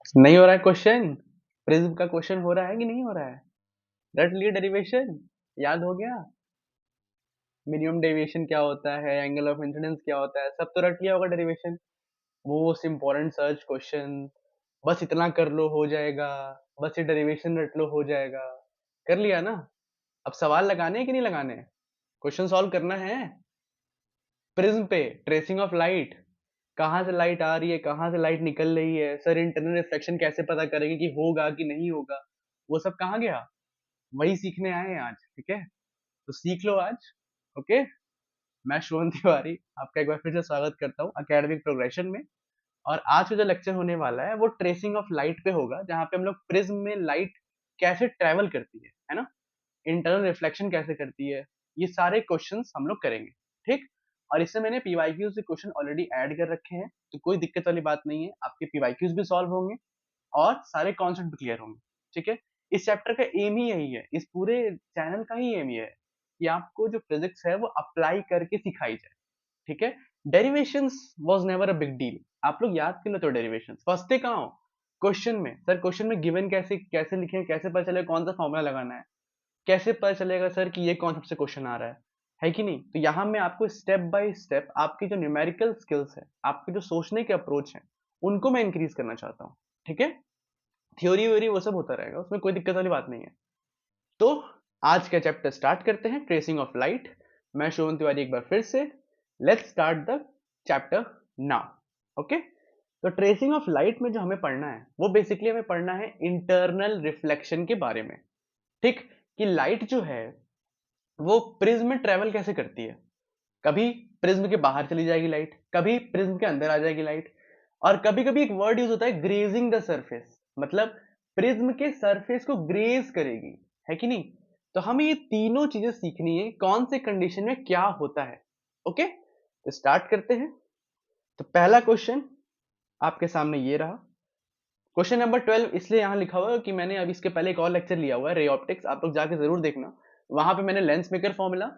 नहीं हो रहा है क्वेश्चन? प्रिज्म का क्वेश्चन हो रहा है कि नहीं हो रहा है? रट लिए डेरिवेशन? याद हो गया? मिनिमम डेविएशन क्या होता है, एंगल ऑफ इंसिडेंस क्या होता है, सब तो रट लिया होगा derivation. Most important search question, बस इतना कर लो हो जाएगा, बस ये डेरिवेशन रट लो हो जाएगा। कर लिया ना? अब सवाल लगाने हैं कि नहीं लगाने? क्वेश्चन सॉल्व करना है। प्रिज्म पे ट्रेसिंग ऑफ लाइट, कहाँ से लाइट आ रही है, कहाँ से लाइट निकल रही है, सर इंटरनल रिफ्लेक्शन कैसे पता करेंगे कि होगा कि नहीं होगा, वो सब कहाँ गया? वही सीखने आए हैं आज, ठीक है? तो सीख लो आज। ओके। मैं शुभम तिवारी आपका एक बार फिर से स्वागत करता हूँ एकेडमिक प्रोग्रेशन में। और आज का जो लेक्चर होने वाला है वो ट्रेसिंग ऑफ लाइट पे होगा, जहाँ पे हम लोग प्रिज्म में लाइट कैसे ट्रेवल करती है ना, इंटरनल रिफ्लेक्शन कैसे करती है, ये सारे क्वेश्चंस हम लोग करेंगे। ठीक। और इससे मैंने पीवाईक्यू से क्वेश्चन ऑलरेडी ऐड कर रखे हैं, तो कोई दिक्कत वाली बात नहीं है, आपके पीवाईक्यूज भी सॉल्व होंगे और सारे कॉन्सेप्ट भी क्लियर होंगे। ठीक है। इस चैप्टर का एम ही यही है, इस पूरे चैनल का ही एम ये है कि आपको जो फिजिक्स है वो अप्लाई करके सिखाई जाए। ठीक है। Derivations was never a big deal. आप लोग याद कर लेते हो डेरिवेशंस, फंसते कहाँ हो? क्वेश्चन में, सर क्वेश्चन में गिवन कैसे कैसे लिखें, कैसे पता चलेगा कौन सा फॉर्मूला लगाना है, कैसे पता चलेगा सर कि ये कॉन्सेप्ट से क्वेश्चन आ रहा है कि नहीं? तो यहाँ मैं आपको स्टेप बाय स्टेप आपकी जो न्यूमेरिकल स्किल्स है, आपके जो सोचने के अप्रोच है, उनको मैं इंक्रीज करना चाहता हूँ। ठीक है। थ्योरी व्योरी वो सब होता रहेगा, उसमें कोई दिक्कत वाली बात नहीं है। तो आज का चैप्टर स्टार्ट करते हैं, ट्रेसिंग ऑफ लाइट। मैं शुभम तिवारी एक बार फिर से। Let's start the chapter now. Okay. तो ट्रेसिंग ऑफ लाइट में जो हमें पढ़ना है वो बेसिकली हमें पढ़ना है इंटरनल रिफ्लेक्शन के बारे में। ठीक। कि लाइट जो है वो प्रिज्म में ट्रेवल कैसे करती है। कभी प्रिज्म के बाहर चली जाएगी लाइट, कभी प्रिज्म के अंदर आ जाएगी लाइट, और कभी कभी एक वर्ड यूज होता है ग्रेजिंग द सरफेस, मतलब प्रिज्म के सरफेस को ग्रेज करेगी, है कि नहीं? तो हमें ये तीनों चीजें सीखनी है, कौन से कंडीशन में क्या होता है। ओके। तो स्टार्ट करते हैं। तो पहला क्वेश्चन आपके सामने ये रहा। क्वेश्चन नंबर 12 इसलिए यहां लिखा हुआ है कि मैंने अभी इसके पहले एक और लेक्चर लिया हुआ है रे ऑप्टिक्स, आप लोग जाके जरूर देखना। वहां पे मैंने लेंस मेकर फॉर्मूला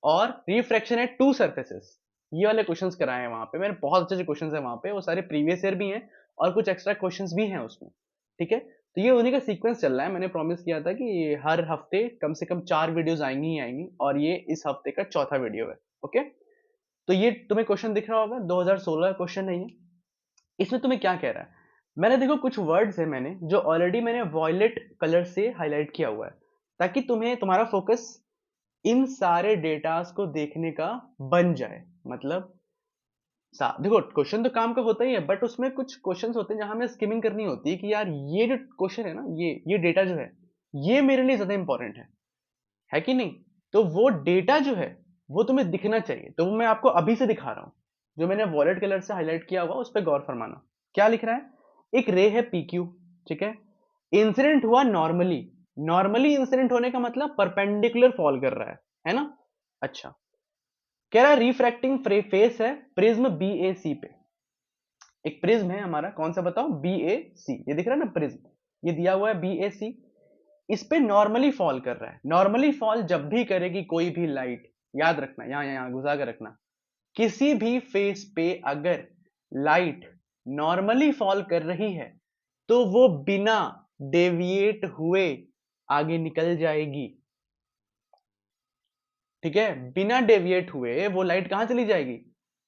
और रिफ्रैक्शन एट टू सरफेसेस, ये वाले क्वेश्चंस कराए हैं वहां पे मैंने। बहुत अच्छे अच्छे क्वेश्चंस हैं वहां पे, वो सारे प्रीवियस ईयर भी हैं और कुछ एक्स्ट्रा क्वेश्चंस भी हैं उसमें। ठीक है। तो ये उन्हीं का सीक्वेंस चल रहा है। मैंने प्रॉमिस किया था कि हर हफ्ते कम से कम 4 वीडियोस आएंगी ही आएंगी, और ये इस हफ्ते का चौथा वीडियो है। ओके। तो ये तुम्हें क्वेश्चन दिख रहा होगा, 2016 क्वेश्चन है ये। इसमें तुम्हें क्या कह रहा है? मैंने देखो कुछ वर्ड्स है मैंने जो ऑलरेडी मैंने वॉयलेट कलर से हाईलाइट किया हुआ है, ताकि तुम्हें तुम्हारा फोकस इन सारे डेटास को देखने का बन जाए। मतलब देखो क्वेश्चन तो काम का होता ही है, बट उसमें कुछ क्वेश्चंस होते हैं जहां हमें स्किमिंग करनी होती है कि यार ये जो क्वेश्चन है ना, ये डेटा जो है ये मेरे लिए ज्यादा इंपॉर्टेंट है कि नहीं? तो वो डेटा जो है वो तुम्हें दिखना चाहिए, तो वो मैं आपको अभी से दिखा रहा हूं। जो मैंने वॉलेट कलर से हाईलाइट किया हुआ उस पर गौर फरमाना। क्या लिख रहा है? एक रे है PQ। ठीक है। इंसिडेंट हुआ नॉर्मली। नॉर्मली इंसिडेंट होने का मतलब परपेंडिकुलर फॉल कर रहा है ना? अच्छा। कह रहा है रिफ्रैक्टिंग फेस है प्रिज्म BAC पे। एक प्रिज्म है हमारा, कौन सा बताओ? BAC, ये दिख रहा है ना प्रिज्म, ये दिया हुआ है BAC। इस पे नॉर्मली फॉल कर रहा है। नॉर्मली फॉल जब भी करेगी कोई भी लाइट, याद रखना, यहां यहां घुसा कर रखना, किसी भी फेस पे अगर लाइट नॉर्मली फॉल कर रही है तो वो बिना डेविएट हुए आगे निकल जाएगी। ठीक है। बिना डेविएट हुए वो लाइट कहां चली जाएगी?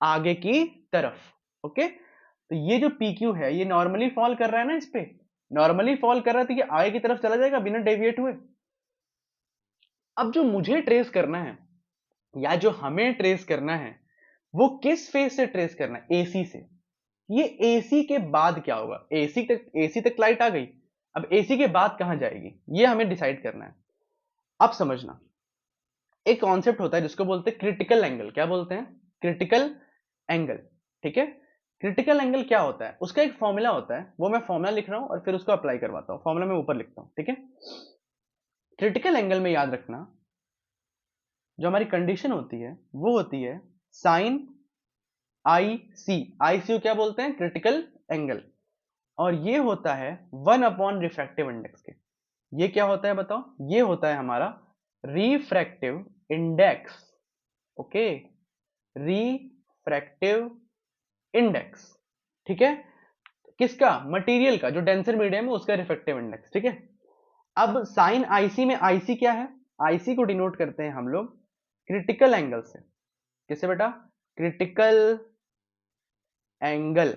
आगे की तरफ। ओके। तो ये जो PQ है ये नॉर्मली फॉल कर रहा है ना, इस पे नॉर्मली फॉल कर रहा है, तो ये आगे की तरफ चला जाएगा बिना डेविएट हुए। अब जो मुझे ट्रेस करना है, या जो हमें ट्रेस करना है, वो किस फेज से ट्रेस करना है? AC से। ये AC के बाद क्या होगा? AC तक लाइट आ गई, अब AC के बाद कहां जाएगी ये हमें डिसाइड करना है। अब समझना, एक कॉन्सेप्ट होता है जिसको बोलते हैं क्रिटिकल एंगल। क्या बोलते हैं? Critical angle. ठीक है। क्रिटिकल एंगल क्या होता है? उसका एक फॉर्मूला होता है, वो मैं फॉर्मूला लिख रहा हूं और फिर उसको अप्लाई करवाता हूं। फॉर्मूला मैं ऊपर लिखता हूं, ठीक है। क्रिटिकल एंगल में याद रखना, जो हमारी कंडीशन होती है वो होती है साइन IC। ICU क्या बोलते हैं? Critical angle. और ये होता है 1/रिफ्रैक्टिव इंडेक्स के। ये क्या होता है बताओ? ये होता है हमारा refractive index. Okay. Refractive index. ठीक है। किसका? मटेरियल का, जो डेंसर मीडियम है उसका रिफ्रैक्टिव इंडेक्स, ठीक है। अब साइन आईसी में आईसी क्या है? आईसी को डिनोट करते हैं हम लोग क्रिटिकल एंगल से। किससे बेटा? क्रिटिकल एंगल,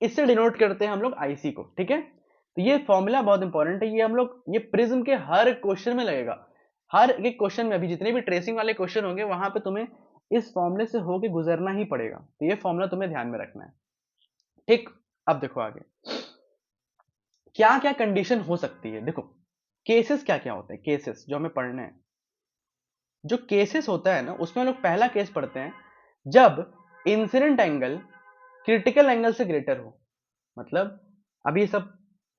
इससे डिनोट करते हैं हम लोग आईसी को, ठीक है। तो ये फॉर्मूला बहुत इंपॉर्टेंट है, ये हम लोग ये प्रिज्म के हर क्वेश्चन में लगेगा। हर एक क्वेश्चन में, अभी जितने भी ट्रेसिंग वाले क्वेश्चन होंगे वहां पे तुम्हें इस फॉर्मूले से होके गुजरना ही पड़ेगा। तो ये फॉर्मूला तुम्हें ध्यान में रखना है, ठीक। अब देखो आगे क्या क्या कंडीशन हो सकती है। देखो केसेस क्या क्या होते हैं, केसेस जो हमें पढ़ने हैं। जो केसेस होता है ना, उसमें हम लोग पहला केस पढ़ते हैं जब इंसिडेंट एंगल क्रिटिकल एंगल से ग्रेटर हो। मतलब अभी ये सब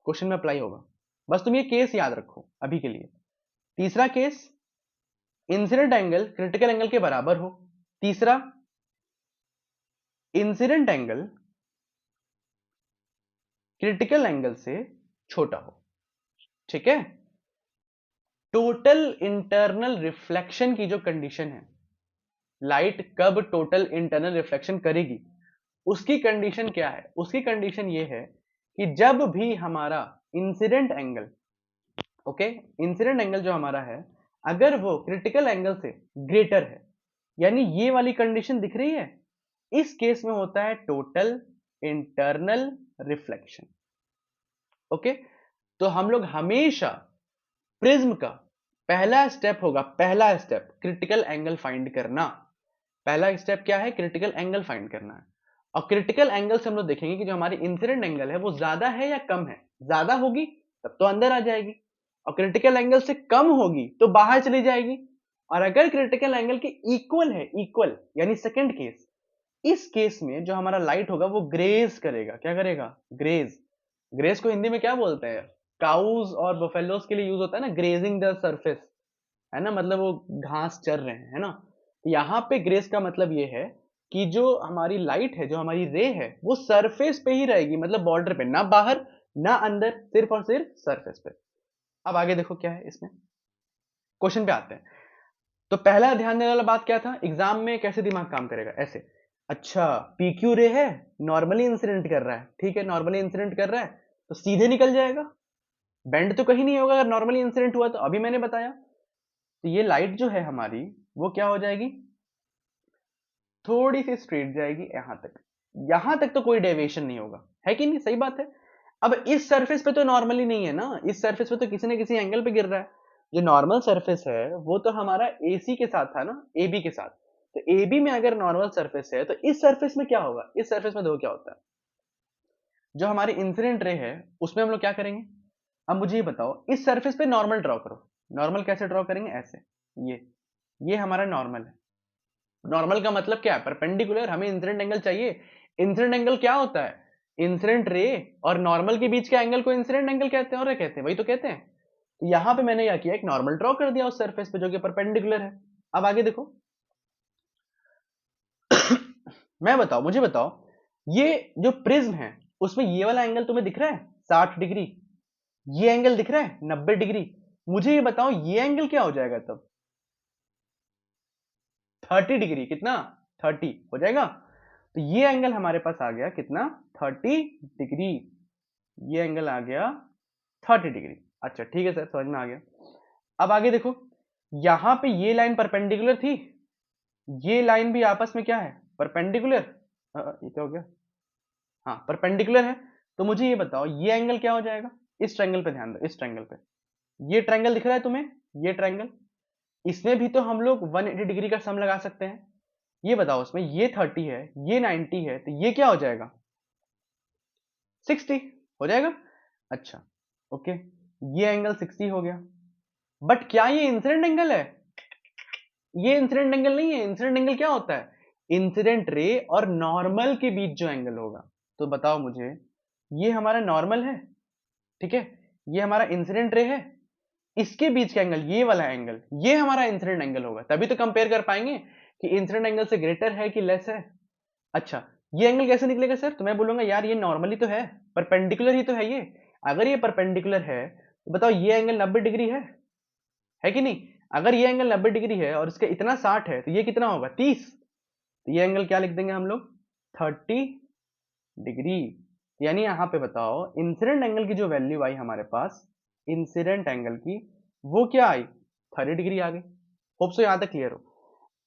क्वेश्चन में अप्लाई होगा, बस तुम ये केस याद रखो अभी के लिए। तीसरा case, incident angle critical angle के बराबर हो। तीसरा, इंसिडेंट एंगल क्रिटिकल एंगल से छोटा हो, ठीक है। टोटल इंटरनल रिफ्लेक्शन की जो कंडीशन है, लाइट कब टोटल इंटरनल रिफ्लेक्शन करेगी, उसकी कंडीशन क्या है? उसकी कंडीशन ये है कि जब भी हमारा incident angle, okay, incident angle जो हमारा है अगर वो क्रिटिकल एंगल से ग्रेटर है, यानी ये वाली कंडीशन दिख रही है, इस केस में होता है टोटल इंटरनल रिफ्लेक्शन, ओके। तो हम लोग हमेशा प्रिज्म का पहला स्टेप होगा, पहला स्टेप क्रिटिकल एंगल फाइंड करना। पहला स्टेप क्या है? क्रिटिकल एंगल फाइंड करना है। और क्रिटिकल एंगल से हम लोग देखेंगे कि जो हमारी इंसिडेंट एंगल है वो ज्यादा है या कम है। ज्यादा होगी तब तो अंदर आ जाएगी, और क्रिटिकल एंगल से कम होगी तो बाहर चली जाएगी। और अगर क्रिटिकल एंगल के इक्वल है, इक्वल यानी सेकंड केस, इस केस में जो हमारा लाइट होगा वो ग्रेज करेगा। क्या करेगा? ग्रेज। ग्रेज को हिंदी में क्या बोलते हैं? काउज और बफेलोस के लिए यूज होता है ना, ग्रेजिंग द सरफेस, है ना, मतलब वो घास चर रहे हैं, है ना। यहाँ पे ग्रेस का मतलब ये है कि जो हमारी लाइट है, जो हमारी रे है, वो सरफेस पे ही रहेगी, मतलब बॉर्डर पे, ना बाहर ना अंदर, सिर्फ और सिर्फ सरफेस पे। अब आगे देखो क्या है इसमें, क्वेश्चन पे आते हैं। तो पहला ध्यान देने वाला बात क्या था, एग्जाम में कैसे दिमाग काम करेगा, ऐसे। अच्छा, पीक्यू रे है, नॉर्मली इंसिडेंट कर रहा है, ठीक है, नॉर्मली इंसिडेंट कर रहा है तो सीधे निकल जाएगा, बेंड तो कहीं नहीं होगा अगर नॉर्मली इंसिडेंट हुआ तो। अभी मैंने बताया, तो ये लाइट जो है हमारी वो क्या हो जाएगी, थोड़ी सी स्ट्रेट जाएगी यहां तक। यहां तक तो कोई डेविएशन नहीं होगा, है कि नहीं? सही बात है। अब इस सरफेस पे तो नॉर्मली नहीं है ना, इस सरफेस पे तो किसी न किसी एंगल पे गिर रहा है। जो नॉर्मल सरफेस है वो तो हमारा एसी के साथ था ना, एबी के साथ। तो एबी में अगर नॉर्मल सरफेस है तो इस सरफेस में क्या होगा, इस सरफेस में देखो क्या होता है। जो हमारी इंसिडेंट रे है उसमें हम लोग क्या करेंगे, अब मुझे ये बताओ, इस सरफेस पे नॉर्मल ड्रॉ करो। नॉर्मल कैसे ड्रॉ करेंगे? ऐसे, ये हमारा नॉर्मल है। नॉर्मल का मतलब क्या है? परपेंडिकुलर। हमें इंसिडेंट एंगल चाहिए। इंसिडेंट एंगल क्या होता है? इंसिडेंट रे और नॉर्मल के बीच के एंगल को इंसिडेंट एंगल कहते हैं, और कहते हैं, वही तो कहते हैं। तो यहां पे मैंने क्या किया, एक नॉर्मल ड्रॉ कर दिया उस सरफेस पे जो कि परपेंडिकुलर है। अब आगे देखो मैं बताओ, मुझे बताओ, ये जो प्रिज्म है उसमें ये वाला एंगल तुम्हें दिख रहा है 60 डिग्री, ये एंगल दिख रहा है 90 डिग्री। मुझे ये बताओ ये एंगल क्या हो जाएगा तब? 30 डिग्री। कितना? 30 हो जाएगा। तो ये एंगल हमारे पास आ गया कितना? 30 डिग्री। ये एंगल आ गया 30 डिग्री। अच्छा ठीक है सर, समझ में आ गया। अब आगे देखो, यहां पे ये लाइन परपेंडिकुलर थी, ये लाइन भी आपस में क्या है? परपेंडिकुलर। ये क्या हो गया? हाँ परपेंडिकुलर है। तो मुझे ये बताओ ये एंगल क्या हो जाएगा? इस ट्रायंगल पे ध्यान दो, इस ट्रायंगल पे। ये ट्रायंगल दिख रहा है तुम्हें, ये ट्रायंगल, इसमें भी तो हम लोग 180 डिग्री का सम लगा सकते हैं। ये बताओ, उसमें ये 30 है, ये 90 है, तो ये क्या हो जाएगा? 60 हो जाएगा। अच्छा ओके, ये एंगल 60 हो गया। बट क्या ये इंसिडेंट एंगल है? ये इंसिडेंट एंगल नहीं है। इंसिडेंट एंगल क्या होता है? इंसिडेंट रे और नॉर्मल के बीच जो एंगल होगा। तो बताओ मुझे, ये हमारा नॉर्मल है, ठीक है, ये हमारा इंसिडेंट रे है, इसके बीच का एंगल, ये वाला एंगल, ये हमारा इंसिडेंट एंगल होगा। तभी तो कंपेयर कर पाएंगे कि इंसिडेंट एंगल से ग्रेटर है कि लेस है। अच्छा, ये एंगल कैसे निकलेगा सर? तो मैं बोलूंगा यार ये नॉर्मली तो है, परपेंडिकुलर ही तो है ये। अगर ये परपेंडिकुलर है तो बताओ ये एंगल 90 डिग्री है कि नहीं? अगर ये एंगल 90 डिग्री है और इसका इतना 60 है तो ये कितना होगा? 30। तो ये एंगल क्या लिख देंगे हम लोग? 30 डिग्री। यानी यहाँ पे बताओ इंसिडेंट एंगल की जो वैल्यू आई हमारे पास, इंसिडेंट एंगल की वो क्या आई, 30 डिग्री आ गई। होप सो यहाँ तक क्लियर हो।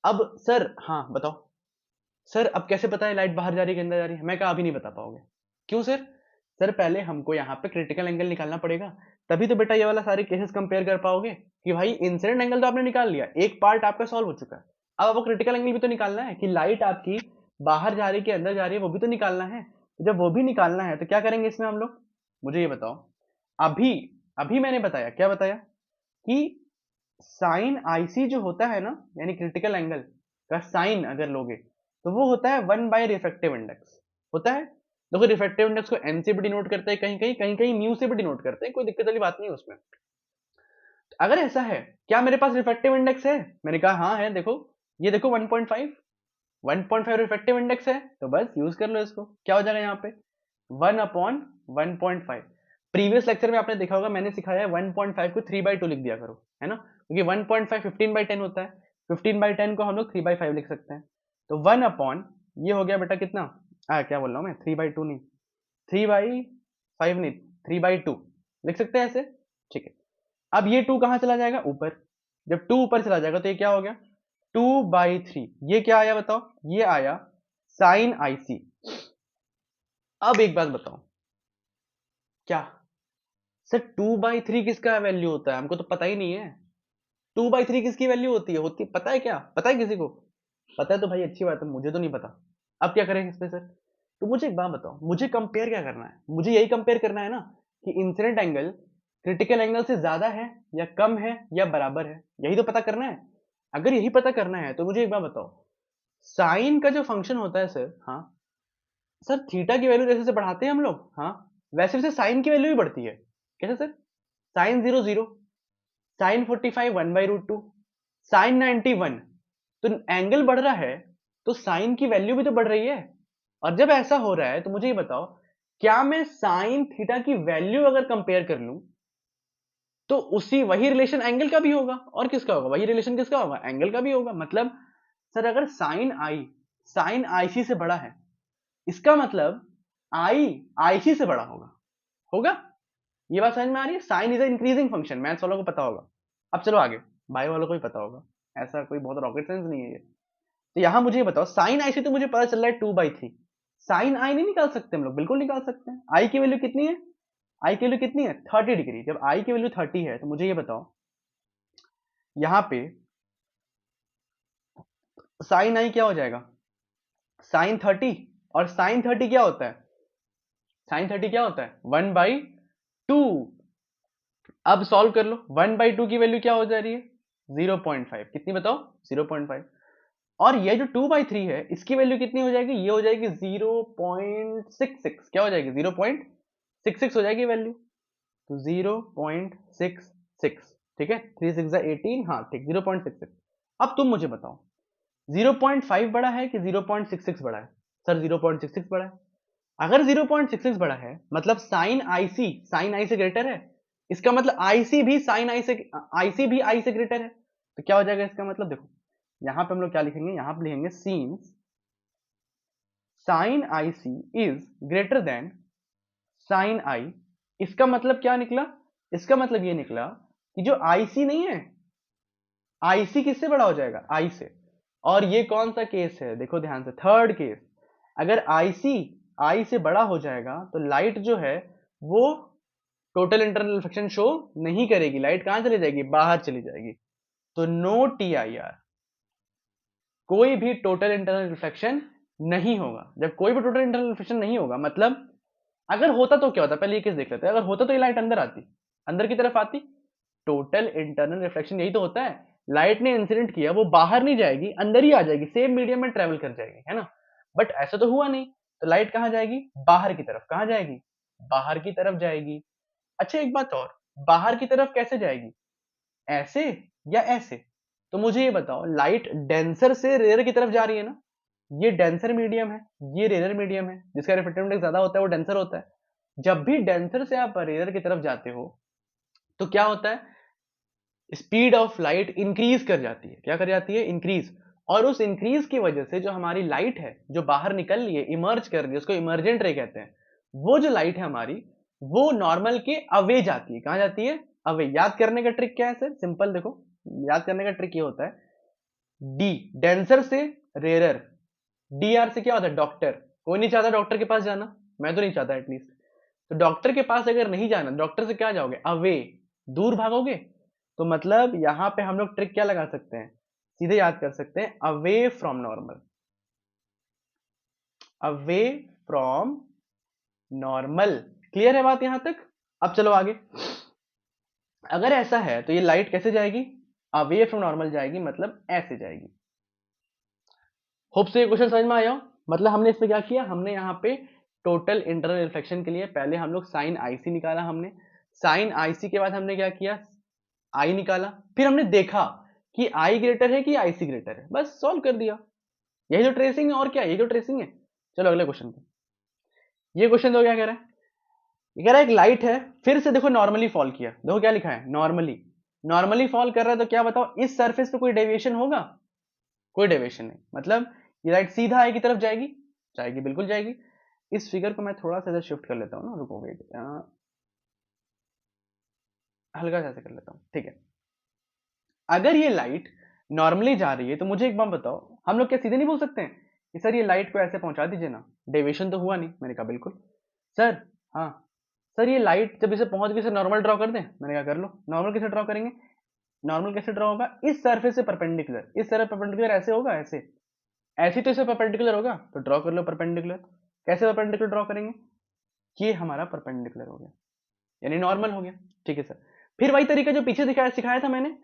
अब सर, हाँ बताओ सर, अब कैसे पता है लाइट बाहर जा रही है कि अंदर जा रही है? मैं कहा अभी नहीं बता पाओगे। क्यों सर? सर पहले हमको यहाँ पे क्रिटिकल एंगल निकालना पड़ेगा, तभी तो बेटा ये वाला सारे केसेस कंपेयर कर पाओगे कि भाई इंसिडेंट एंगल तो आपने निकाल लिया, एक पार्ट आपका सॉल्व हो चुका है। अब आपको क्रिटिकल एंगल भी तो निकालना है कि लाइट आपकी बाहर जा रही है कि अंदर जा रही है, वो भी तो निकालना है। तो जब वो भी निकालना है तो क्या करेंगे इसमें हम लोग, मुझे ये बताओ। अभी अभी मैंने बताया, क्या बताया कि साइन आईसी जो होता है ना, यानी क्रिटिकल एंगल का साइन अगर लोगे तो वो होता है 1/रिफ्रैक्टिव इंडेक्स होता है। देखो रिफ्रैक्टिव इंडेक्स को एन से भी डिनोट करते हैं, कहीं कहीं म्यू से भी डिनोट करते हैं, कोई दिक्कत वाली बात नहीं है उसमें। तो अगर ऐसा है, क्या मेरे पास रिफ्रैक्टिव इंडेक्स है? मैंने कहा हाँ है, देखो ये देखो 1.5, 1.5 रिफ्रैक्टिव इंडेक्स है, तो बस यूज कर लो इसको। क्या हो जाएगा यहाँ पे 1/1.5। प्रीवियस लेक्चर में आपने देखा होगा मैंने सिखाया है 1.5 को 3/2 लिख दिया करो, है ना, क्योंकि 1.5 15/10 होता है, 15/10 को हम लोग 3/5 लिख सकते हैं। तो 1 ये हो गया बेटा कितना, क्या बोल रहा हूँ मैं, 3/2 नहीं, 3/5 नहीं, 3/2 लिख सकते हैं ऐसे। ठीक है, अब ये 2 कहाँ चला जाएगा, ऊपर। जब 2 ऊपर चला जाएगा तो ये क्या हो गया 2/3। ये क्या आया बताओ, ये आया साइन आईसी। अब एक बात बताओ, क्या सर 2/3 किसका वैल्यू होता है? हमको तो पता ही नहीं है 2/3 किसकी वैल्यू होती है, पता है क्या, पता है किसी को? पता है तो भाई अच्छी बात है, मुझे तो नहीं पता। अब क्या करेंगे इस पे सर? तो मुझे एक बात बताओ, मुझे कंपेयर क्या करना है? मुझे यही कंपेयर करना है ना कि इंसिडेंट एंगल क्रिटिकल एंगल से ज्यादा है या कम है या बराबर है, यही तो पता करना है। अगर यही पता करना है तो मुझे एक बात बताओ, साइन का जो फंक्शन होता है सर, हाँ सर, थीटा की वैल्यू जैसे से बढ़ाते हैं हम लोग, हाँ वैसे वैसे साइन की वैल्यू भी बढ़ती है। कैसे सर? Sign 0 0, sign 45 1/√2, sign 91। तो एंगल बढ़ रहा है तो साइन की वैल्यू भी तो बढ़ रही है। और जब ऐसा हो रहा है तो मुझे ये बताओ, क्या मैं साइन थीटा की वैल्यू अगर कंपेयर कर लूं तो उसी वही रिलेशन एंगल का भी होगा, और किसका होगा, वही रिलेशन किसका होगा, एंगल का भी होगा। मतलब सर अगर साइन आईसी से बड़ा है, इसका मतलब आई आईसी से बड़ा होगा, होगा। ये बात समझ में आ रही है? Sine is increasing function, maths वालों को पता होगा। अब चलो आगे, बायो वालों को भी पता होगा, ऐसा कोई बहुत रॉकेट साइंस नहीं है ये। तो यहां मुझे बताओ, साइन आई से तो मुझे पता चल रहा है 2/3। साइन आई नहीं निकाल सकते हम लोग? बिल्कुल निकाल सकते हैं। आई की वैल्यू कितनी है? आई की वैल्यू कितनी है 30 डिग्री। जब आई की वैल्यू 30 है तो मुझे ये बताओ, यहां पे साइन आई क्या हो जाएगा, साइन 30। और साइन 30 क्या होता है, साइन 30 क्या होता है 1/2। अब सॉल्व कर लो, 1/2 की वैल्यू क्या हो जा रही है 0.5। कितनी बताओ 0.5। और ये जो 2/3 है इसकी वैल्यू कितनी हो जाएगी, ये हो जाएगी 0.66। क्या हो जाएगी 0.66 हो जाएगी वैल्यू। तो 0.66, ठीक है, 3 6 18, हाँ ठीक 0.66। अब तुम मुझे बताओ 0.5 बड़ा है कि 0.66 बड़ा है? सर 0.66 बड़ा है। अगर 0.66 बड़ा है मतलब साइन आई से ग्रेटर है, इसका मतलब आईसी भी आई से ग्रेटर है। तो क्या हो जाएगा इसका मतलब, देखो यहां पे हम लोग क्या लिखेंगे, यहां पे लिखेंगे since sine I C is greater than sine I. इसका मतलब क्या निकला, इसका मतलब ये निकला कि जो आईसी नहीं है, आईसी किससे बड़ा हो जाएगा, आई से। और ये कौन सा केस है, देखो ध्यान से, थर्ड केस। अगर आईसी आई से बड़ा हो जाएगा तो लाइट जो है वो टोटल इंटरनल रिफ्लेक्शन शो नहीं करेगी, लाइट कहां चली जाएगी, बाहर चली जाएगी। तो नो टी आई आर, कोई भी टोटल इंटरनल रिफ्लेक्शन नहीं होगा। जब कोई भी टोटल इंटरनल रिफ्लेक्शन नहीं होगा मतलब, अगर होता तो क्या होता, पहले ये केस देख लेते हैं। अगर होता तो ये लाइट अंदर आती, अंदर की तरफ आती। टोटल इंटरनल रिफ्लेक्शन यही तो होता है, लाइट ने इंसिडेंट किया, वो बाहर नहीं जाएगी, अंदर ही आ जाएगी, सेम मीडियम में ट्रेवल कर जाएगी, है ना। बट ऐसा तो हुआ नहीं, तो लाइट कहां जाएगी, बाहर की तरफ। कहां जाएगी, बाहर की तरफ जाएगी। अच्छा एक बात और, बाहर की तरफ कैसे जाएगी, ऐसे या ऐसे? तो मुझे ये बताओ, लाइट डेंसर से रेयर की तरफ जा रही है ना, ये डेंसर मीडियम है, ये रेयर मीडियम है, जिसका रिफ्लेक्टिव इंडेक्स ज्यादा होता है वो डेंसर होता है। जब भी डेंसर से आप रेयर की तरफ जाते हो तो क्या होता है, स्पीड ऑफ लाइट इंक्रीज कर जाती है। क्या कर जाती है, इंक्रीज। और उस इंक्रीज की वजह से जो हमारी लाइट है जो बाहर निकल रही है, इमर्ज कर रही है, उसको इमर्जेंट रे कहते हैं। वो जो लाइट है हमारी वो नॉर्मल के अवे जाती है। कहां जाती है? अवे। याद करने का ट्रिक क्या है सर? सिंपल देखो, याद करने का ट्रिक ये होता है, डी डेंसर से रेयरर, डी आर से क्या होता है? डॉक्टर। कोई नहीं चाहता डॉक्टर के पास जाना, मैं तो नहीं चाहता एटलीस्ट। तो डॉक्टर के पास अगर नहीं जाना, डॉक्टर से क्या जाओगे? अवे, दूर भागोगे। तो मतलब यहां पे हम लोग ट्रिक क्या लगा सकते हैं? सीधे याद कर सकते हैं, away from normal, away from normal. Clear है बात यहां तक? अब चलो आगे। अगर ऐसा है तो ये लाइट कैसे जाएगी? अवे फ्रॉम नॉर्मल जाएगी, मतलब ऐसे जाएगी। होप से ये क्वेश्चन समझ में आया। मतलब हमने इसमें क्या किया, हमने यहाँ पे टोटल इंटरनल रिफ्लेक्शन के लिए पहले हम लोग साइन आईसी निकाला। हमने साइन आईसी के बाद हमने क्या किया, आई निकाला। फिर हमने देखा कि आई ग्रेटर है कि आईसी ग्रेटर है, बस सॉल्व कर दिया। यही तो ट्रेसिंग है, और क्या, यही तो ट्रेसिंग है। चलो अगले क्वेश्चन पे। ये क्वेश्चन तो क्या कह रहा है? ये कह रहा है एक लाइट है, फिर से देखो नॉर्मली फॉल किया। देखो क्या लिखा है, नॉर्मली। नॉर्मली फॉल कर रहा है तो क्या बताओ, इस सरफेस पे कोई डेविएशन होगा? कोई डेविएशन नहीं, मतलब ये लाइट सीधा आई की तरफ जाएगी? जाएगी, बिल्कुल जाएगी। इस फिगर को मैं थोड़ा सा इधर शिफ्ट कर लेता हूँ ना, रुको वेट, हल्का सा ऐसे कर लेता हूँ, ठीक है। अगर ये लाइट नॉर्मली जा रही है तो मुझे एक बात बताओ, हम लोग क्या सीधे नहीं बोल सकते हैं कि सर ये लाइट को ऐसे पहुंचा दीजिए ना, डेविएशन तो हुआ नहीं? मैंने कहा बिल्कुल। सर हाँ, सर ये लाइट जब इसे पहुंच गई, सर नॉर्मल ड्रॉ कर दें? मैंने कहा कर लो। नॉर्मल कैसे ड्रॉ करेंगे? नॉर्मल कैसे ड्रॉ होगा? इस सरफेस से परपेंडिकुलर। इस तरह परपेंडिकुलर ऐसे होगा, ऐसे ऐसे तो इसे परपेंडिकुलर होगा, तो ड्रॉ कर लो परपेंडिकुलर। कैसे परपेंडिकुलर ड्रॉ करेंगे? ये हमारा परपेंडिकुलर हो गया, यानी नॉर्मल हो गया। ठीक है सर। फिर वही तरीका जो पीछे दिखाया सिखाया था मैंने,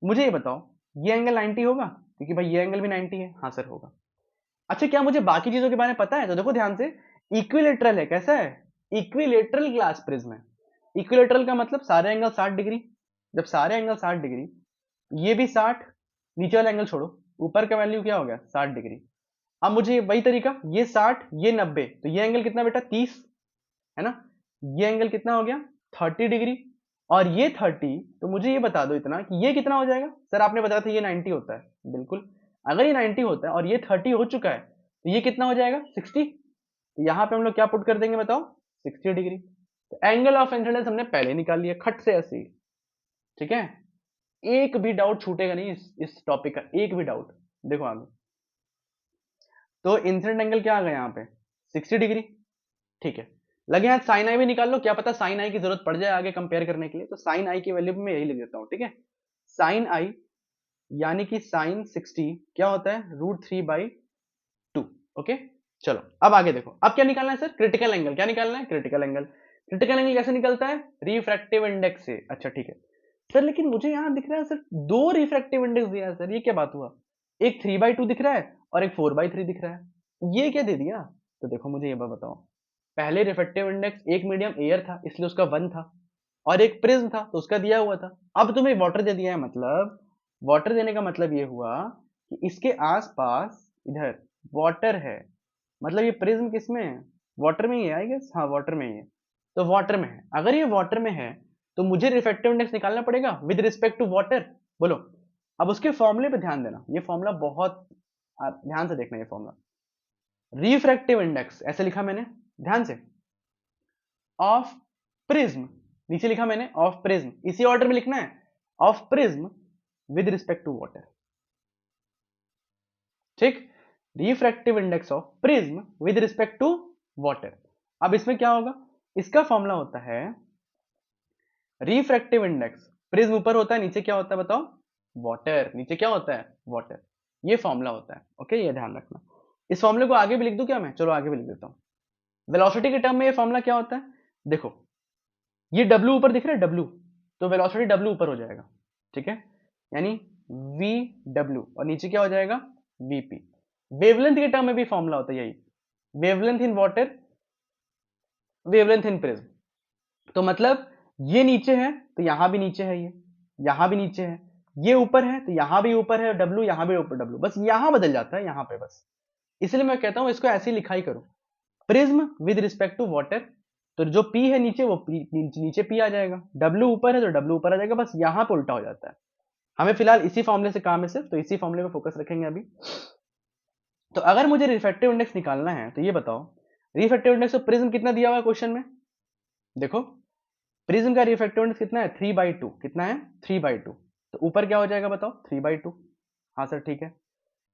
मुझे ये बताओ, ये एंगल 90 होगा? क्योंकि भाई ये एंगल भी 90 है। हाँ सर होगा। अच्छा, क्या मुझे बाकी चीजों के बारे में पता है? तो देखो ध्यान से, इक्विलेटरल है। कैसा है? इक्विलेटरल ग्लास प्रिज्म है। इक्विलेटरल का मतलब सारे एंगल 60 डिग्री। जब सारे एंगल 60 डिग्री, ये भी 60, नीचे वाला एंगल छोड़ो, ऊपर का वैल्यू क्या हो गया? 60 डिग्री। अब मुझे वही तरीका, ये 60 ये 90, तो ये एंगल कितना बेटा? 30 है ना। ये एंगल कितना हो गया? 30 डिग्री। और ये 30, तो मुझे ये बता दो इतना कि ये कितना हो जाएगा? सर आपने बताया था ये 90 होता है। बिल्कुल। अगर ये 90 होता है और ये 30 हो चुका है, तो ये कितना हो जाएगा? 60। तो यहां पे हम लोग क्या पुट कर देंगे बताओ? 60 डिग्री। तो एंगल ऑफ इंसिडेंस हमने पहले निकाल लिया खट से, ऐसे ही। ठीक है, एक भी डाउट छूटेगा नहीं इस टॉपिक का, एक भी डाउट। देखो आगे, तो इंसिडेंट एंगल क्या आ गया यहाँ पे? 60 डिग्री। ठीक है, लगे हाथ साइन आई भी निकाल लो, क्या पता साइन आई की जरूरत पड़ जाए आगे कंपेयर करने के लिए। तो साइन आई की वैल्यू मैं यही लिख देता हूँ, ठीक है। साइन आई यानी कि साइन 60 क्या होता है? √3/2। ओके, चलो अब आगे देखो। अब क्या निकालना है सर? Critical angle. क्या निकालना है? Critical angle. क्रिटिकल एंगल कैसे निकलता है? रिफ्रैक्टिव इंडेक्स से। अच्छा ठीक है सर, लेकिन मुझे यहां दिख रहा है सर, दो रिफ्रैक्टिव इंडेक्स दिया है सर, ये क्या बात हुआ? एक 3/2 दिख रहा है और एक 4/3 दिख रहा है, ये क्या दे दिया? तो देखो मुझे ये बात बताओ, पहले रिफ्रैक्टिव इंडेक्स एक मीडियम एयर था इसलिए उसका 1 था, और एक प्रिज्म था तो उसका दिया हुआ था। अब तुम्हें वाटर दे दिया है, मतलब वाटर देने का मतलब ये हुआ कि इसके आसपास इधर वाटर है। मतलब ये प्रिज्म किसमें है? वाटर में ही है आई गेस। हाँ वाटर में ही है। तो वाटर में है, अगर ये वाटर में है तो मुझे रिफ्रैक्टिव इंडेक्स निकालना पड़ेगा विद रिस्पेक्ट टू वाटर। बोलो। अब उसके फॉर्मूले पे ध्यान देना, ये फॉर्मूला बहुत ध्यान से देखना। ये फॉर्मूला रिफ्रैक्टिव इंडेक्स ऐसे लिखा मैंने, ध्यान से, ऑफ प्रिज्म, नीचे लिखा मैंने ऑफ प्रिज्म, इसी ऑर्डर में लिखना है, of prism with respect to water. ठीक, refractive index of prism with respect to water. अब इसमें क्या होगा? इसका फॉर्मूला होता है रिफ्रैक्टिव इंडेक्स, प्रिज्म ऊपर होता है, नीचे क्या होता है बताओ? वाटर। नीचे क्या होता है? वाटर। ये फॉर्मूला होता है। ओके, ये ध्यान रखना। इस फॉर्मूले को आगे भी लिख दूं क्या मैं? चलो आगे भी लिख देता हूं। वेलोसिटी के टर्म में ये फॉर्मूला क्या होता है? देखो, ये W ऊपर दिख रहा है, W, तो वेलोसिटी W ऊपर हो जाएगा। ठीक है, यानी VW, और नीचे क्या हो जाएगा? VP। वेवलेंथ के टर्म में भी फॉर्मूला होता है यही, wavelength in water, wavelength in prism. तो मतलब ये नीचे है तो यहां भी नीचे है, ये यहां भी नीचे है, ये ऊपर है तो यहां भी ऊपर है W, यहां भी ऊपर W, बस यहां बदल जाता है यहां पे बस। इसलिए मैं कहता हूं इसको ऐसे ही लिखा ही करो, prism with respect to water. तो जो P है नीचे, वो नीचे P आ जाएगा, W ऊपर है तो W ऊपर आ जाएगा, बस यहां पे उल्टा हो जाता है। हमें फिलहाल इसी फॉर्मूले से काम है सिर्फ, तो इसी फॉर्मूले पे फोकस रखेंगे अभी। तो अगर मुझे रिफ्रैक्टिव इंडेक्स निकालना है तो ये बताओ, रिफ्रैक्टिव इंडेक्स ऑफ प्रिज्म कितना दिया हुआ है क्वेश्चन में, देखो प्रिज्म का रिफ्रैक्टिव इंडेक्स कितना है 3/2, कितना है 3/2, तो ऊपर क्या हो जाएगा बताओ 3/2, हाँ सर ठीक है।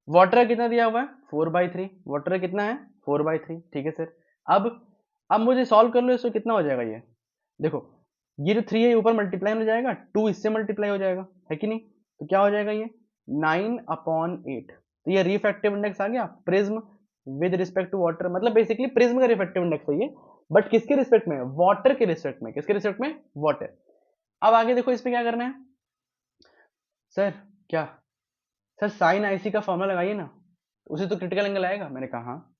वाटर कितना दिया हुआ है 4/3, वाटर कितना है 4/3, ठीक है सर। अब मुझे सॉल्व कर लो इसको, कितना हो जाएगा ये, देखो ये जो 3 है ऊपर मल्टीप्लाई हो जाएगा, 2 इससे मल्टीप्लाई हो जाएगा, है कि नहीं, तो क्या हो जाएगा ये 9/8, तो ये रिफ्रैक्टिव इंडेक्स आ गया prism with respect to water, मतलब बेसिकली प्रिज्म का रिफ्रैक्टिव इंडेक्स है ये, बट किसके रिस्पेक्ट में, वाटर के रिस्पेक्ट में, किसके रिस्पेक्ट में, वाटर। अब आगे देखो इस पे क्या करना है सर, क्या सर साइन आईसी का फॉर्मूला लगाइए ना, उसे तो क्रिटिकल एंगल आएगा, मैंने कहा हाँ।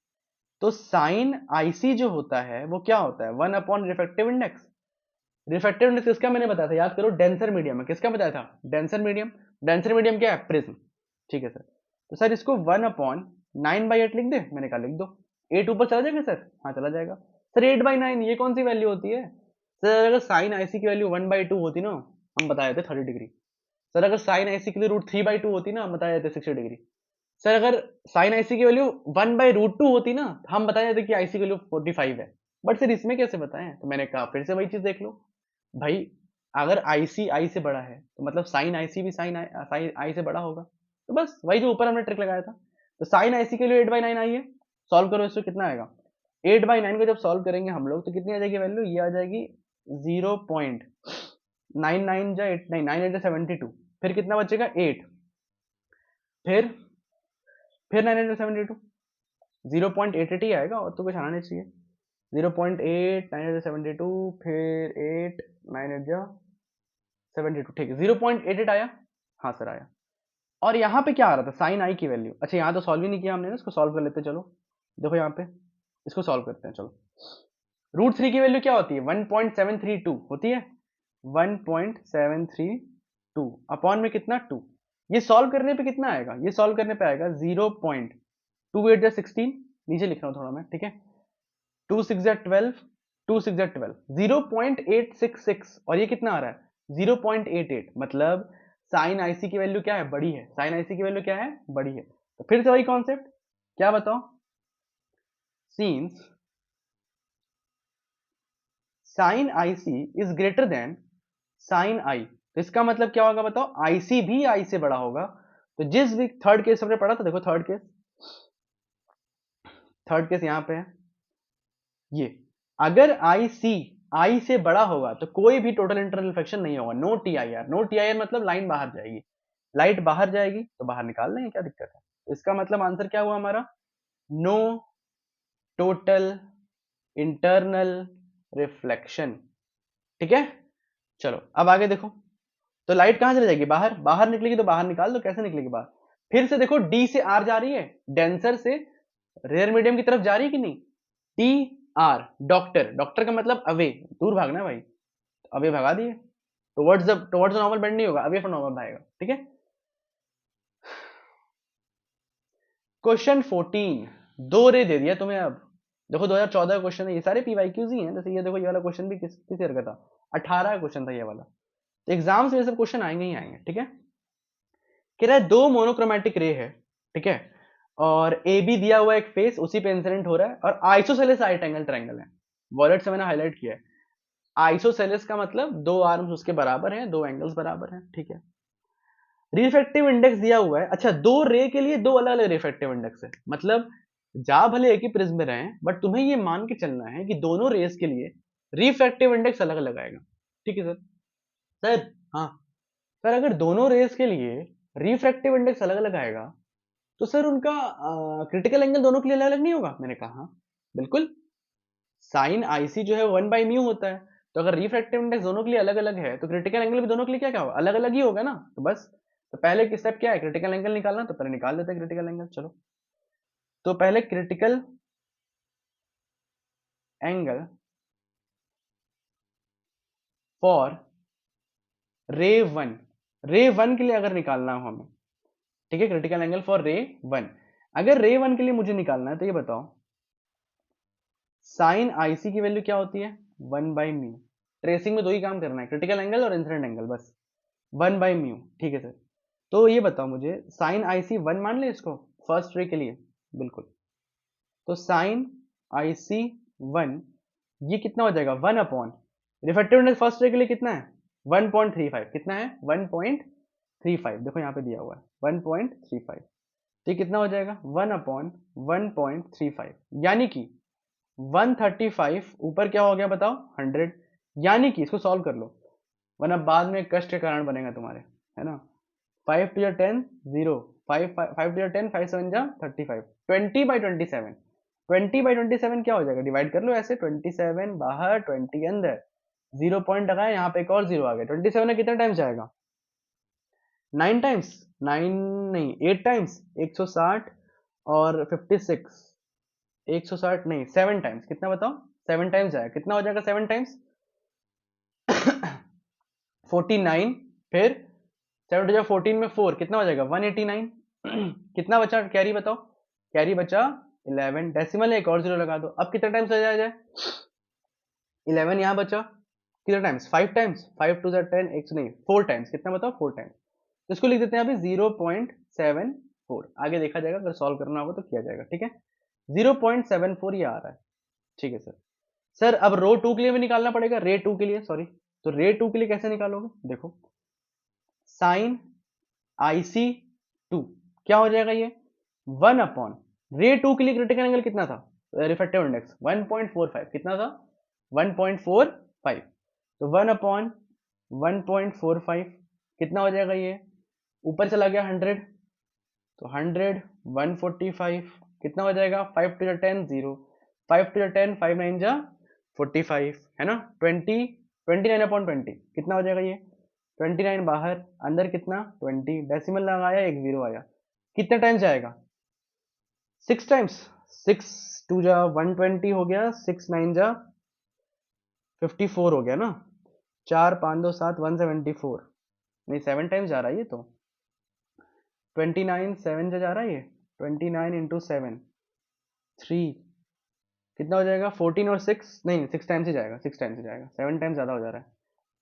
तो साइन आईसी जो होता है वो क्या होता है 1/रिफ्रैक्टिव इंडेक्स, रिफ्रैक्टिव इंडेक्स किसका मैंने बताया था, याद करो डेंसर मीडियम में, किसका बताया था, डेंसर मीडियम, डेंसर मीडियम क्या है प्रिज्म, ठीक है सर। तो सर इसको 1/9/8 लिख दे, मैंने कहा लिख दो, 8 ऊपर चला जाएगा सर, हाँ चला जाएगा सर। 8/9 ये कौन सी वैल्यू होती है सर, अगर साइन आईसी की वैल्यू 1/2 होती ना, हम बताए थे 30 डिग्री, सर अगर साइन आईसी के लिए √3/2 होती ना, हम बताए थे 60 डिग्री, सर अगर साइन आईसी की वैल्यू 1/√2 होती ना, हम बताए थे कि आईसी की वैल्यू 45 है, बट सर इसमें कैसे बताएं, तो मैंने कहा फिर से वही चीज देख लो भाई, अगर आईसी आई से बड़ा है तो मतलब साइन आईसी भी साइन आई से बड़ा होगा, तो बस वही जो ऊपर हमने ट्रिक लगाया था। तो साइन आईसी के लिए 8/9 आई है, सॉल्व करो इसको, कितना आएगा 8/9 को जब सॉल्व करेंगे हम लोग तो कितनी आ जाएगी वैल्यू, ये आ जाएगी 0.99 जा 89, 9 8 72, फिर कितना बचेगा 8, फिर 972, 0.88 ही आएगा और तो कुछ आना नहीं चाहिए, 0.8 972 फिर 8 9 8 जा 72, ठीक है 0.88 आया, हाँ सर आया। और यहाँ पे क्या आ रहा था साइन आई की वैल्यू, अच्छा यहाँ तो सॉल्व ही नहीं किया हमने ना, इसको सॉल्व कर लेते चलो, देखो यहाँ पे इसको सॉल्व करते हैं चलो। √3 की वैल्यू क्या होती है 1.732 होती है, 1.732 अपॉन में कितना 2, ये सॉल्व करने पे कितना आएगा, ये सॉल्व करने पे आएगा 0.28 जा 16, नीचे लिख रहा हूँ थोड़ा मैं, ठीक है 2 6 जा 12, 2 6 जा 12, 0.866, और ये कितना आ रहा है 0.88, मतलब साइन आईसी की वैल्यू क्या है बड़ी है, साइन आईसी की वैल्यू क्या है बड़ी है। तो फिर से वही कॉन्सेप्ट, क्या बताओ, since sine IC is greater than sine I, तो इसका मतलब क्या होगा बताओ, आईसी भी आई से बड़ा होगा, तो जिस भी थर्ड केस हमने पढ़ा था, देखो थर्ड केस यहाँ पे है, ये अगर आईसी आई से बड़ा होगा तो कोई भी टोटल इंटरनल रिफ्लेक्शन नहीं होगा, नो टीआईआर, नो टीआईआर मतलब लाइन बाहर जाएगी, लाइट बाहर जाएगी तो बाहर निकाल लेंगे, क्या दिक्कत है, तो इसका मतलब आंसर क्या हुआ हमारा, नो टोटल इंटरनल रिफ्लेक्शन, ठीक है। चलो अब आगे देखो, तो लाइट कहां चली जाएगी बाहर, बाहर निकलेगी तो बाहर निकाल दो, कैसे निकलेगी बाहर, फिर से देखो डी से आर जा रही है, डेंसर से रेयर मीडियम की तरफ जा रही है कि नहीं, टी आर, डॉक्टर, डॉक्टर का मतलब अवे, दूर भागना है भाई, तो अवे भगा दिए, टुवर्ड्स नॉर्मल बेंड नहीं होगा, अवे फ्रॉम नॉर्मल भागेगा, ठीक है। क्वेश्चन 14, दो रे दे दिया तुम्हें, अब देखो 2014 का क्वेश्चन है, ये सारे पीवाईक्यूज ही हैं, जैसे ये देखो ये वाला क्वेश्चन भी किस ईयर का था, 18 का क्वेश्चन था ये वाला, तो एग्जाम्स में सब क्वेश्चन आएंगे ही आएंगे, ठीक है। कह रहा है दो मोनोक्रोमेटिक रे है, ठीक है, और ए बी दिया हुआ एक फेस, उसी पे इंसिडेंट हो रहा है, और आइसोसेलेस राइट एंगल ट्रायंगल है, वॉलेट से मैंने हाईलाइट किया है, आइसोसेलेस का मतलब दो आर्म्स उसके बराबर हैं, दो एंगल्स बराबर हैं, ठीक है। रिफ्रैक्टिव इंडेक्स दिया हुआ है, अच्छा दो रे के लिए दो अलग अलग रिफ्रैक्टिव इंडेक्स है, मतलब जा भले एक ही प्रिज्म में रहे बट तुम्हें ये मान के चलना है कि दोनों रेस के लिए रिफ्रैक्टिव इंडेक्स अलग अलग आएगा, ठीक है सर। सर हाँ सर, अगर दोनों रेस के लिए रिफ्रैक्टिव इंडेक्स अलग अलग आएगा तो सर उनका क्रिटिकल एंगल दोनों के लिए अलग अलग नहीं होगा, मैंने कहा हाँ बिल्कुल, साइन आईसी जो है 1/μ होता है, तो अगर रिफ्रैक्टिव इंडेक्स दोनों के लिए अलग अलग है तो क्रिटिकल एंगल भी दोनों के लिए क्या क्या होगा, अलग अलग ही होगा ना, तो बस तो पहले स्टेप क्या है, क्रिटिकल एंगल निकालना, तो पहले निकाल लेते हैं क्रिटिकल एंगल, चलो। तो पहले क्रिटिकल एंगल फॉर रे वन के लिए अगर निकालना हो हमें, ठीक है, क्रिटिकल एंगल फॉर रे वन, अगर रे वन के लिए मुझे निकालना है तो ये बताओ साइन आईसी की वैल्यू क्या होती है 1/μ, ट्रेसिंग में दो ही काम करना है, क्रिटिकल एंगल और इंसिडेंट एंगल, बस 1/μ, ठीक है सर। तो ये बताओ मुझे साइन आईसी 1 मान ले इसको फर्स्ट रे के लिए, बिल्कुल, तो साइन IC1 ये कितना हो जाएगा 1 upon refractive index first ray के लिए कितना है 1.35 कितना है 1.35 देखो यहाँ पे दिया हुआ है 1.35 तो ये कितना हो जाएगा 1 अपॉन 1.35 यानी कि 135 ऊपर क्या हो गया बताओ 100 यानी कि इसको सॉल्व कर लो वरना बाद में कष्ट के कारण बनेगा तुम्हारे है ना 5 to 10 0 5 to 10 5 7 जा 35 20/27 20/27 क्या हो जाएगा डिवाइड कर लो ऐसे 27 बाहर 20 अंदर 0 पॉइंट लगाया यहाँ पे एक और 0 आ गया 27 में कितना टाइम्स जाएगा 9 टाइम्स 9 नहीं 8 टाइम्स 160 और 56 160 नहीं 7 टाइम्स कितना बताओ 7 टाइम्स जाएगा कितना हो जाएगा 7 टाइम्स 49 फिर 7 to 14 में 4 कितना हो जाएगा 189 कितना बचा कैरी बताओ कैरी बचा 11 डेसिमल एक और 0 लगा दो अब कितना टाइम्स आ जाए 11 यहाँ बचा कितना टाइम्स 5 टाइम्स 5 to 10 एक नहीं 4 टाइम्स कितना बताओ 4 टाइम्स तो इसको लिख देते हैं अभी 0.74 आगे देखा जाएगा अगर सॉल्व करना होगा तो किया जाएगा ठीक है 0.74 ये आ रहा है ठीक है सर अब रो 2 के लिए भी निकालना पड़ेगा रे 2 के लिए सॉरी तो रे 2 के लिए कैसे निकालोगे देखो साइन IC2 क्या हो जाएगा ये 1 अपॉन रे 2 के लिए क्रिटिकल एंगल कितना था रिफ्रैक्टिव इंडेक्स 1.45 कितना था 1.45 तो 1 अपॉन 1.45 कितना हो जाएगा ये ऊपर चला गया 100 तो 100 145 कितना हो जाएगा 5 to 10 0 5 to 10 5 9 जा 45 है ना 29 अपॉन 20 कितना हो जाएगा ये 29 बाहर अंदर कितना 20 डेसिमल लगाया एक 0 आया कितने टाइम्स जाएगा 6 टाइम्स 6 2 जा 120 हो गया 6 9 जा 54 हो गया ना 4 5 2 7 174 नहीं 7 टाइम्स जा रहा है ये तो 29 7 जा रहा है ये 29 इंटू 7 3 कितना हो जाएगा 14 और 6 नहीं 6 टाइम्स ही जाएगा 6 टाइम्स ही जाएगा 7 टाइम्स ज़्यादा हो जा रहा है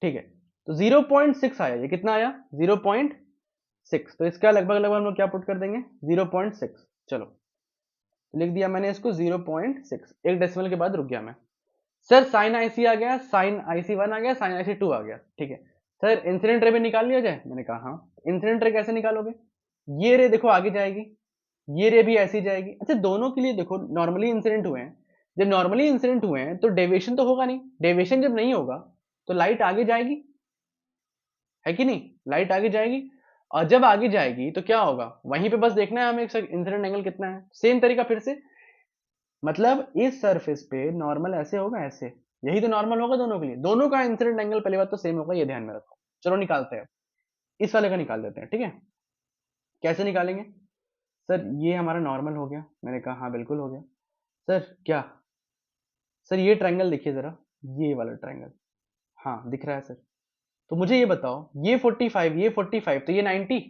ठीक है तो 0.6 आया ये कितना आया 0.6 तो इसका लगभग लगभग हम लोग क्या पुट कर देंगे 0.6 चलो लिख दिया मैंने इसको 0.6 एक डेसिमल के बाद रुक गया मैं सर साइन आईसी आ गया साइन IC1 आ गया साइन IC2 आ गया ठीक है सर इंसिडेंट रे भी निकाल लिया जाए मैंने कहा हाँ इंसिडेंट रे कैसे निकालोगे ये रे देखो आगे जाएगी ये रे भी ऐसी जाएगी अच्छा दोनों के लिए देखो नॉर्मली इंसिडेंट हुए हैं जब नॉर्मली इंसिडेंट हुए हैं तो डेविएशन तो होगा नहीं डेविएशन जब नहीं होगा तो लाइट आगे जाएगी है कि नहीं लाइट आगे जाएगी और जब आगे जाएगी तो क्या होगा वहीं पे बस देखना है हमें इंसिडेंट एंगल कितना है सेम तरीका फिर से मतलब इस सरफेस पे नॉर्मल ऐसे होगा ऐसे यही तो नॉर्मल होगा दोनों के लिए दोनों का इंसिडेंट एंगल पहली बात तो सेम होगा ये ध्यान में रखो चलो निकालते हैं इस वाले का निकाल देते हैं ठीक है कैसे निकालेंगे सर ये हमारा नॉर्मल हो गया मैंने कहा हाँ बिल्कुल हो गया सर क्या सर ये ट्रायंगल देखिए जरा ये वाला ट्रायंगल हाँ दिख रहा है सर तो मुझे ये बताओ ये 45 ये 45 तो ये 90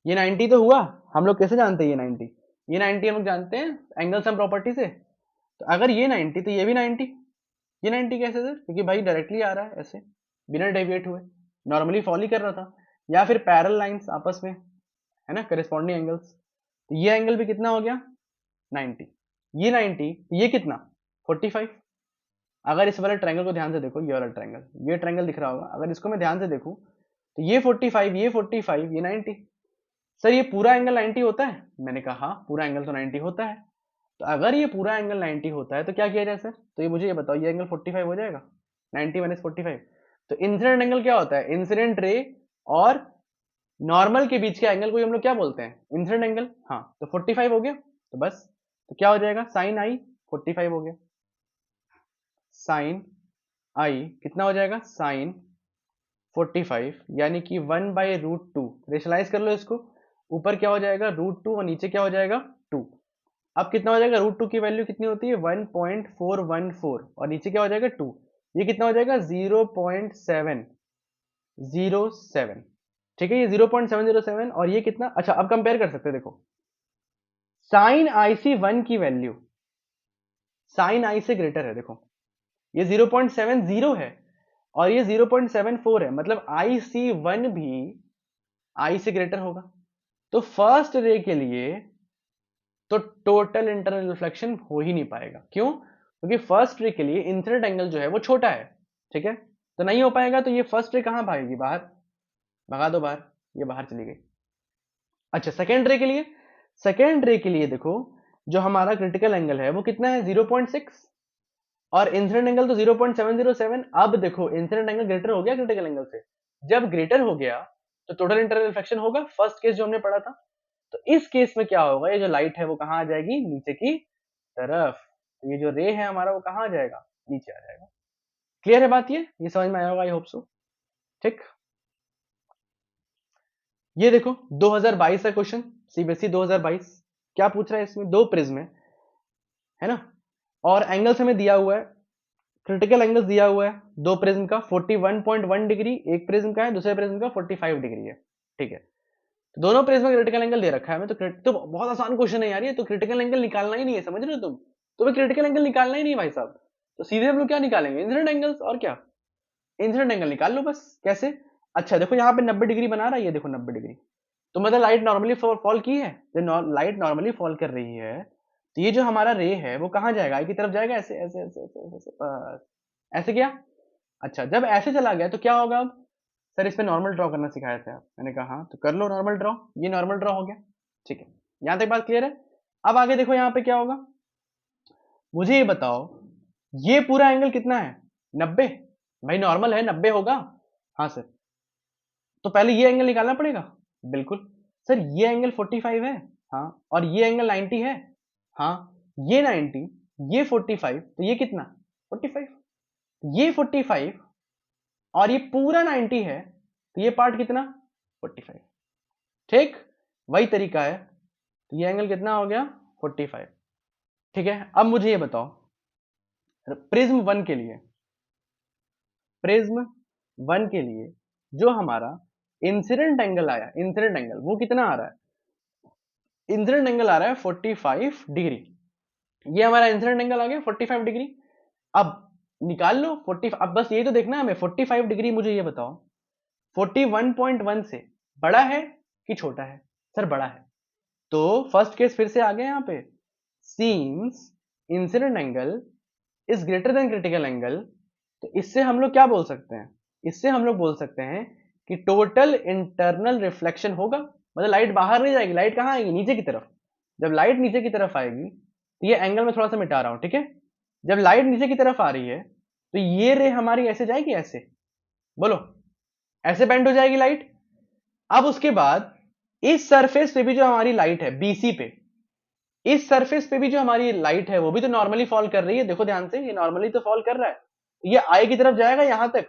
ये 90 तो हुआ हम लोग कैसे जानते हैं ये 90 हम लोग जानते हैं एंगल सम प्रॉपर्टी से तो अगर ये 90 तो ये भी 90 ये 90 कैसे सर क्योंकि भाई डायरेक्टली आ रहा है ऐसे बिना डेविएट हुए नॉर्मली फॉलो ही कर रहा था या फिर पैरेलल लाइंस आपस में है ना करेस्पॉन्डिंग एंगल्स तो ये एंगल भी कितना हो गया 90 ये 90 ये कितना 45 अगर इस वाले ट्रायंगल को ध्यान से देखो ये वाला ट्रायंगल ये ट्रायंगल दिख रहा होगा अगर इसको मैं ध्यान से देखूं तो ये 45 ये 45 ये 90 सर ये पूरा एंगल 90 होता है मैंने कहा हाँ पूरा एंगल तो 90 होता है तो अगर ये पूरा एंगल 90 होता है तो क्या किया जाए सर तो ये मुझे ये बताओ ये एंगल 45 हो जाएगा 90 माइनस 45 तो इंसिडेंट एंगल क्या होता है इंसिडेंट रे और नॉर्मल के बीच के एंगल को हम लोग क्या बोलते हैं इंसिडेंट एंगल हाँ तो 45 हो गया तो बस तो क्या हो जाएगा साइन आई 45 हो गया साइन आई कितना हो जाएगा साइन 45 यानी कि 1/√2 रेशनलाइज कर लो इसको ऊपर क्या हो जाएगा √2 और नीचे क्या हो जाएगा 2 अब कितना हो जाएगा √2 की वैल्यू कितनी होती है 1.414 और नीचे क्या हो जाएगा 2 ये कितना हो जाएगा 0.707 ठीक है ये 0.707 और ये कितना अच्छा अब कंपेयर कर सकते हैं देखो साइन IC1 की वैल्यू साइन आई से ग्रेटर है देखो ये 0.70 है और ये 0.74 है मतलब IC1 भी I से ग्रेटर होगा तो फर्स्ट रे के लिए तो टोटल इंटरनल रिफ्लेक्शन हो ही नहीं पाएगा। क्यों? क्योंकि फर्स्ट रे के लिए इंसिडेंट एंगल जो है वो छोटा है, ठीक है, तो नहीं हो पाएगा। तो ये फर्स्ट रे कहां भागेगी? बाहर, भगा दो बाहर, ये बाहर चली गई। अच्छा, सेकेंड रे के लिए, सेकेंड रे के लिए देखो जो हमारा क्रिटिकल एंगल है वो कितना है? 0.6, और इंसिडेंट एंगल तो 0.707। अब देखो इंसिडेंट एंगल ग्रेटर हो गया क्रिटिकल एंगल से, जब ग्रेटर हो गया तो टोटल इंटरनल रिफ्लेक्शन होगा, फर्स्ट केस जो हमने पढ़ा था। तो इस केस में क्या होगा? ये जो लाइट है वो कहां आ जाएगी? नीचे की तरफ। तो ये जो रे है हमारा वो कहां आ जाएगा? नीचे आ जाएगा। क्लियर है बात? ये समझ में आया होगा, आई होप सो। ठीक, ये देखो 2022 का क्वेश्चन, सीबीएसई 2022 क्या पूछ रहा है इसमें? दो प्रिज्म है ना, और एंगल्स हमें दिया हुआ है, क्रिटिकल एंगल्स दिया हुआ है दो प्रिज्म का, 41.1 डिग्री एक प्रिज्म का है, दूसरे प्रिज्म का 45 डिग्री है, ठीक है। तो दोनों प्रिज्म का क्रिटिकल एंगल दे रखा है हमें। तो बहुत आसान क्वेश्चन है यार ये, तो क्रिटिकल एंगल निकालना ही नहीं है, समझ रहे हो तुम? तुम्हें क्रिटिकल एंगल निकालना ही नहीं है भाई साहब, तो सीधे हम लोग क्या निकालेंगे? इंसिडेंट एंगल्स, और क्या, इंसिडेंट एंगल निकाल लो बस। कैसे? अच्छा देखो यहाँ पे 90 डिग्री बना रहा है, ये देखो 90 डिग्री, तो मतलब लाइट नॉर्मली फॉल की है, जब लाइट नॉर्मली फॉल कर रही है तो ये जो हमारा रे है वो कहाँ जाएगा? आई की तरफ जाएगा, ऐसे ऐसे ऐसे ऐसे ऐसे, ऐसे, बस ऐसे किया। अच्छा, जब ऐसे चला गया तो क्या होगा? अब सर इस पे नॉर्मल ड्रॉ करना सिखाया था आप, मैंने कहा हाँ, तो कर लो नॉर्मल ड्रॉ। ये नॉर्मल ड्रॉ हो गया, ठीक है, यहां तक बात क्लियर है। अब आगे देखो यहाँ पे क्या होगा, मुझे ये बताओ, ये पूरा एंगल कितना है? 90। भाई नॉर्मल है, 90 होगा। हाँ सर, तो पहले ये एंगल निकालना पड़ेगा। बिल्कुल सर, ये एंगल 45 है, हाँ, और ये एंगल 90 है, हाँ, ये 90, ये 45, तो ये कितना? 45, ये 45 और ये पूरा 90 है, तो ये पार्ट कितना? 45। ठीक, वही तरीका है, तो ये एंगल कितना हो गया? 45। ठीक है, अब मुझे ये बताओ, प्रिज्म वन के लिए, प्रिज्म वन के लिए जो हमारा इंसिडेंट एंगल आया, इंसिडेंट एंगल वो कितना आ रहा है? इंसिडेंट एंगल आ रहा है 45 डिग्री। ये हमारा इंसिडेंट एंगल आ गया 45 डिग्री। अब निकाल लो 40, अब बस ये तो देखना है हमें 45 डिग्री। मुझे ये बताओ 41.1 से बड़ा है कि छोटा है? सर बड़ा है, तो फर्स्ट केस फिर से आ गया यहाँ पे, scenes incident angle is greater than critical angle. तो इससे हम लोग क्या बोल सकते हैं? इससे हम लोग बोल सकते हैं कि टोटल इंटरनल रिफ्लेक्शन होगा, मतलब लाइट बाहर नहीं जाएगी, लाइट कहाँ आएगी? नीचे की तरफ। जब लाइट नीचे की तरफ आएगी, तो ये एंगल में थोड़ा सा मिटा रहा हूं, ठीक है, जब लाइट नीचे की तरफ आ रही है तो ये रे हमारी ऐसे जाएगी, ऐसे, बोलो, ऐसे बेंड हो जाएगी लाइट। अब उसके बाद इस सरफेस पे भी जो हमारी लाइट है बीसी पे, इस सरफेस पे भी जो हमारी लाइट है वो भी तो नॉर्मली फॉल कर रही है, देखो ध्यान से, ये नॉर्मली तो फॉल कर रहा है, ये आई की तरफ जाएगा यहां तक।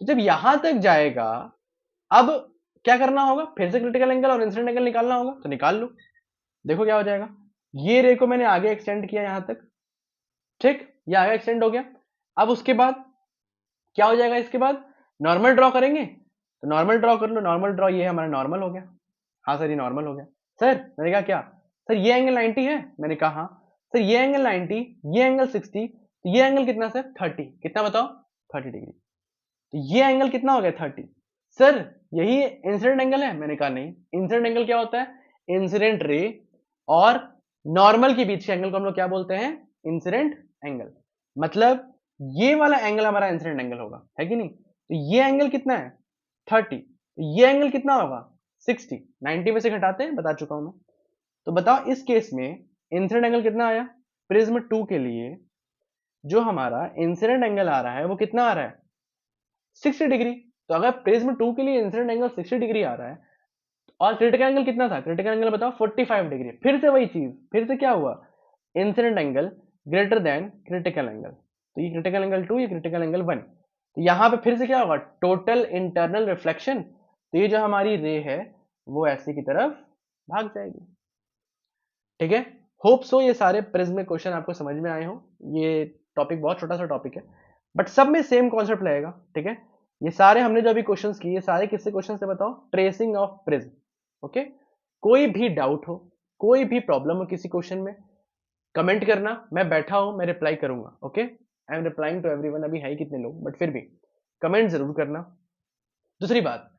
तो जब यहां तक जाएगा, अब क्या करना होगा? फिर से क्रिटिकल एंगल और इंसिडेंट एंगल निकालना होगा, तो निकाल लो, देखो क्या हो जाएगा। ये रे को मैंने आगे एक्सटेंड किया यहां तक, ठीक, ये आगे एक्सटेंड हो गया। अब उसके बाद क्या हो जाएगा? इसके बाद नॉर्मल ड्रॉ करेंगे, तो नॉर्मल ड्रॉ कर लो, नॉर्मल ड्रॉ, ये हमारा नॉर्मल हो गया। हाँ सर ये नॉर्मल हो गया। सर मैंने कहा क्या? सर ये एंगल 90 है, मैंने कहा हाँ। सर ये एंगल 90, ये एंगल 60, तो ये एंगल कितना सर? 30, कितना बताओ? 30 डिग्री। तो ये एंगल कितना हो गया? 30। सर यही इंसिडेंट एंगल है, मैंने कहा नहीं। इंसिडेंट एंगल क्या होता है? इंसिडेंट रे और नॉर्मल के बीच के एंगल को हम लोग क्या बोलते हैं? Incident angle. मतलब ये वाला एंगल हमारा इंसिडेंट एंगल होगा, है कि नहीं? तो ये एंगल कितना है? 30, तो ये एंगल कितना होगा? 60। 90 में से घटाते हैं, बता चुका हूं मैं। तो बताओ इस केस में इंसिडेंट एंगल कितना आया? प्रिज्म 2 के लिए जो हमारा इंसिडेंट एंगल आ रहा है वो कितना आ रहा है? 60 डिग्री। तो अगर प्रिज्म 2 के लिए इंसिडेंट एंगल 60 डिग्री आ रहा है, और क्रिटिकल एंगल कितना था? क्रिटिकल एंगल बताओ 45 डिग्री। फिर से वही चीज, फिर से क्या हुआ? Incident angle greater than critical angle. तो ये क्रिटिकल एंगल 2, ये क्रिटिकल एंगल 1। तो यहां पे फिर से क्या होगा? Total internal reflection. तो ये जो हमारी रे है वो ऐसे की तरफ भाग जाएगी, ठीक है। होप सो ये सारे प्रिज्म क्वेश्चन आपको समझ में आए हो। ये टॉपिक बहुत छोटा सा टॉपिक है, बट सब में सेम कॉन्सेप्ट रहेगा, ठीक है। ये सारे हमने जो अभी क्वेश्चंस किए, सारे किससे क्वेश्चन से बताओ? Tracing of prism, okay. कोई भी डाउट हो, कोई भी प्रॉब्लम हो किसी क्वेश्चन में, कमेंट करना, मैं बैठा हूं, मैं रिप्लाई करूंगा, okay. I am replying to everyone. अभी है ही कितने लोग, बट फिर भी कमेंट जरूर करना। दूसरी बात,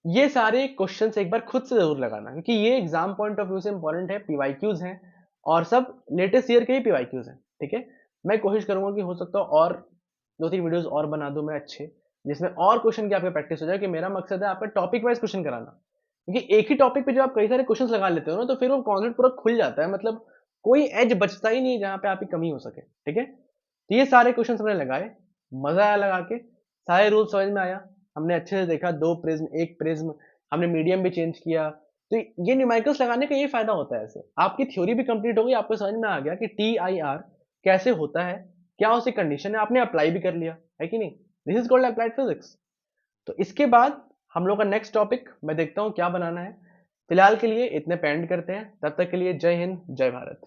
ये सारे क्वेश्चंस एक बार खुद से ज़रूर लगाना, क्योंकि ये एग्ज़ाम पॉइंट ऑफ व्यू से इम्पोर्टेंट है, पीवाईक्यूज़ हैं और सब लेटेस्ट ईयर के ही पीवाईक्यूज़ हैं, ठीक है? मैं कोशिश करूँगा कि हो सकता है और 2-3 वीडियोज़ और बना दूँ मैं अच्छे, जिसमें और क्वेश्चन की आपकी प्रैक्टिस हो जाए, कि मेरा मकसद है आपका टॉपिक वाइज़ क्वेश्चन कराना। क्योंकि एक ही टॉपिक पे जब आप कई सारे क्वेश्चंस लगा लेते हो ना, तो फिर वो कॉन्सेप्ट पूरा खुल जाता है, मतलब कोई एज बचता ही नहीं है जहाँ पे आपकी कमी हो सके, ठीक है? तो ये सारे क्वेश्चंस हमने लगाए, मज़ा आया लगा के, सारे रूल्स समझ में आया, हमने अच्छे से देखा 2 प्रिज़्म, 1 प्रिज़्म, हमने मीडियम भी चेंज किया। तो ये न्यूमेरिकल्स लगाने का ये फ़ायदा होता है ऐसे। आपकी थ्योरी भी कंप्लीट हो गई, आपको समझ में आ गया कि टीआईआर कैसे होता है, क्या उसकी कंडीशन है, आपने अप्लाई भी कर लिया, है कि नहीं? This is called applied physics. तो इसके बाद हम लोग का नेक्स्ट टॉपिक मैं देखता हूँ क्या बनाना है। फिलहाल के लिए इतने पे एंड करते हैं, तब तक के लिए जय हिंद, जय भारत।